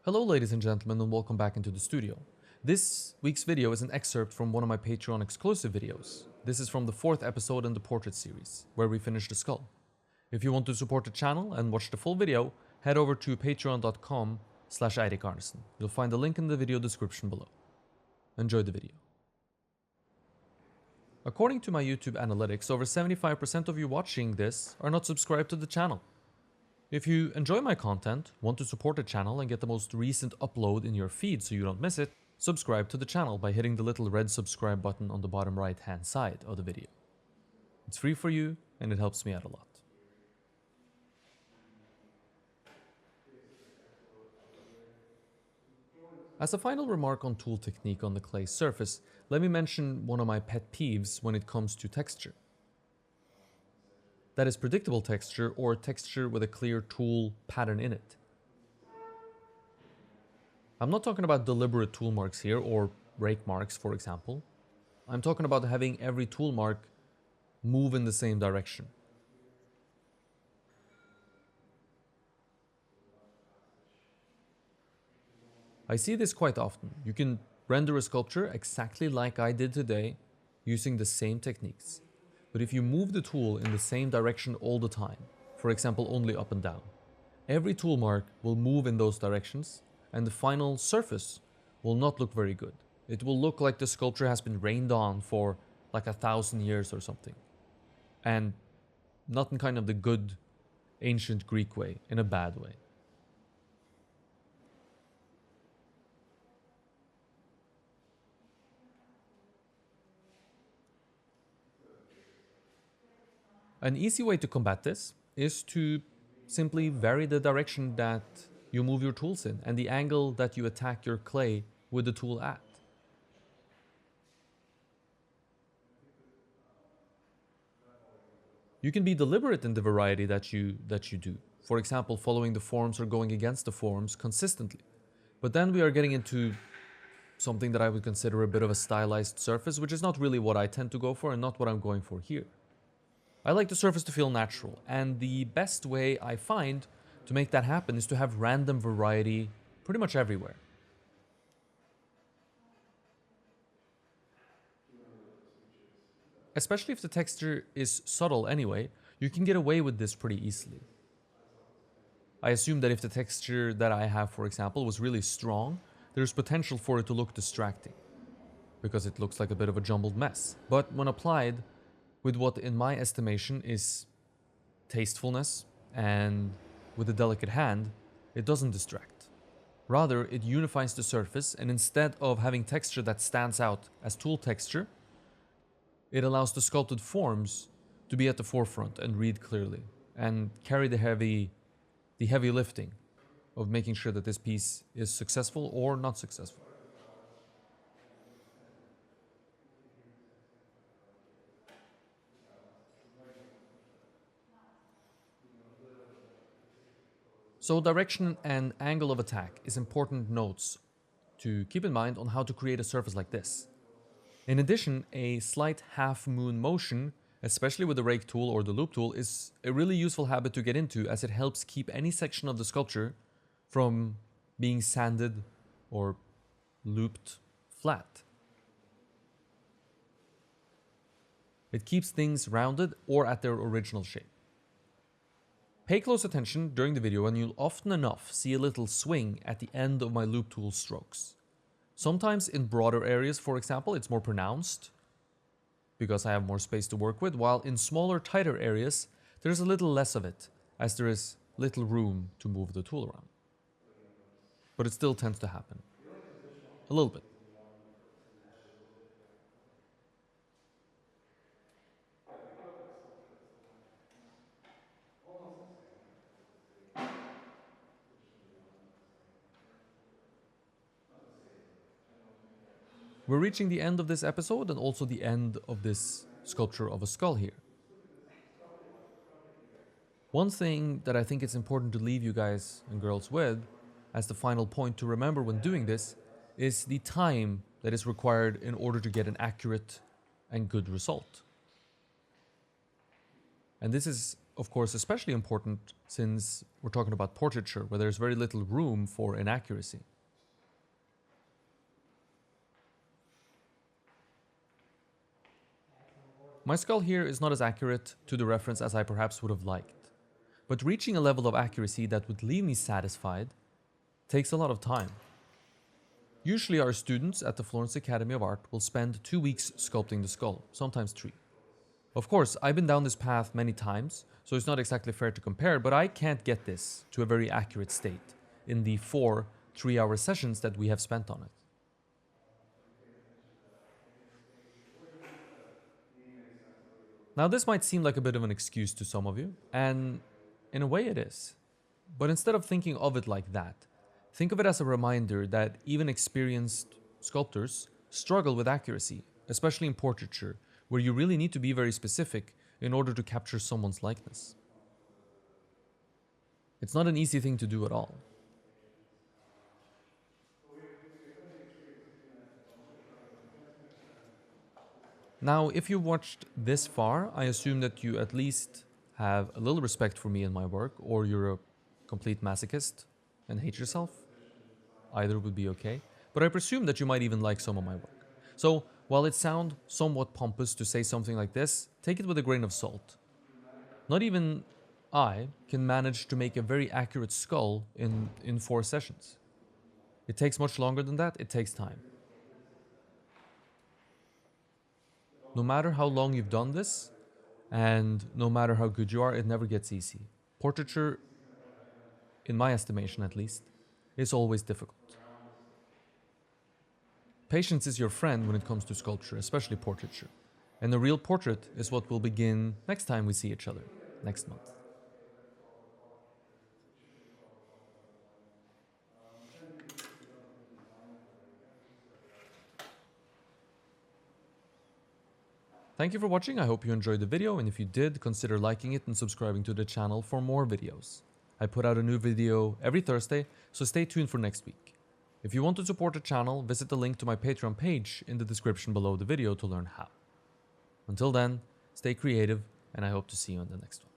Hello ladies and gentlemen, and welcome back into the studio. This week's video is an excerpt from one of my Patreon exclusive videos. This is from the 4th episode in the portrait series, where we finished the skull. If you want to support the channel and watch the full video, head over to patreon.com/Eirik Arnesen. You'll find the link in the video description below. Enjoy the video. According to my YouTube analytics, over 75% of you watching this are not subscribed to the channel. If you enjoy my content, want to support the channel and get the most recent upload in your feed so you don't miss it, subscribe to the channel by hitting the little red subscribe button on the bottom right hand side of the video. It's free for you and it helps me out a lot. As a final remark on tool technique on the clay surface, let me mention one of my pet peeves when it comes to texture. That is predictable texture or texture with a clear tool pattern in it. I'm not talking about deliberate tool marks here or rake marks, for example. I'm talking about having every tool mark move in the same direction. I see this quite often. You can render a sculpture exactly like I did today using the same techniques. But if you move the tool in the same direction all the time, for example only up and down, every tool mark will move in those directions and the final surface will not look very good. It will look like the sculpture has been rained on for like 1,000 years or something. And not in kind of the good ancient Greek way, in a bad way. An easy way to combat this is to simply vary the direction that you move your tools in and the angle that you attack your clay with the tool at. You can be deliberate in the variety that you do. For example, following the forms or going against the forms consistently. But then we are getting into something that I would consider a bit of a stylized surface, which is not really what I tend to go for and not what I'm going for here. I like the surface to feel natural, and the best way I find to make that happen is to have random variety pretty much everywhere. Especially if the texture is subtle anyway, you can get away with this pretty easily. I assume that if the texture that I have, for example, was really strong, there's potential for it to look distracting, because it looks like a bit of a jumbled mess. But when applied with what in my estimation is tastefulness and with a delicate hand, it doesn't distract. Rather, it unifies the surface, and instead of having texture that stands out as tool texture, it allows the sculpted forms to be at the forefront and read clearly and carry the heavy lifting of making sure that this piece is successful or not successful. So direction and angle of attack is important notes to keep in mind on how to create a surface like this. In addition, a slight half-moon motion, especially with the rake tool or the loop tool, is a really useful habit to get into, as it helps keep any section of the sculpture from being sanded or looped flat. It keeps things rounded or at their original shape. Pay close attention during the video and you'll often enough see a little swing at the end of my loop tool strokes. Sometimes in broader areas, for example, it's more pronounced because I have more space to work with, while in smaller, tighter areas, there's a little less of it, as there is little room to move the tool around. But it still tends to happen. A little bit. We're reaching the end of this episode and also the end of this sculpture of a skull here. One thing that I think it's important to leave you guys and girls with as the final point to remember when doing this is the time that is required in order to get an accurate and good result. And this is, of course, especially important since we're talking about portraiture, where there's very little room for inaccuracy. My skull here is not as accurate to the reference as I perhaps would have liked, but reaching a level of accuracy that would leave me satisfied takes a lot of time. Usually our students at the Florence Academy of Art will spend 2 weeks sculpting the skull, sometimes 3. Of course, I've been down this path many times, so it's not exactly fair to compare, but I can't get this to a very accurate state in the 4 3-hour sessions that we have spent on it. Now this might seem like a bit of an excuse to some of you, and in a way it is. But instead of thinking of it like that, think of it as a reminder that even experienced sculptors struggle with accuracy, especially in portraiture, where you really need to be very specific in order to capture someone's likeness. It's not an easy thing to do at all. Now, if you watched this far, I assume that you at least have a little respect for me and my work, or you're a complete masochist and hate yourself. Either would be okay, but I presume that you might even like some of my work. So, while it sounds somewhat pompous to say something like this, take it with a grain of salt. Not even I can manage to make a very accurate skull in 4 sessions. It takes much longer than that, it takes time. No matter how long you've done this, and no matter how good you are, it never gets easy. Portraiture, in my estimation at least, is always difficult. Patience is your friend when it comes to sculpture, especially portraiture. And the real portrait is what will begin next time we see each other, next month. Thank you for watching, I hope you enjoyed the video, and if you did, consider liking it and subscribing to the channel for more videos. I put out a new video every Thursday, so stay tuned for next week. If you want to support the channel, visit the link to my Patreon page in the description below the video to learn how. Until then, stay creative, and I hope to see you in the next one.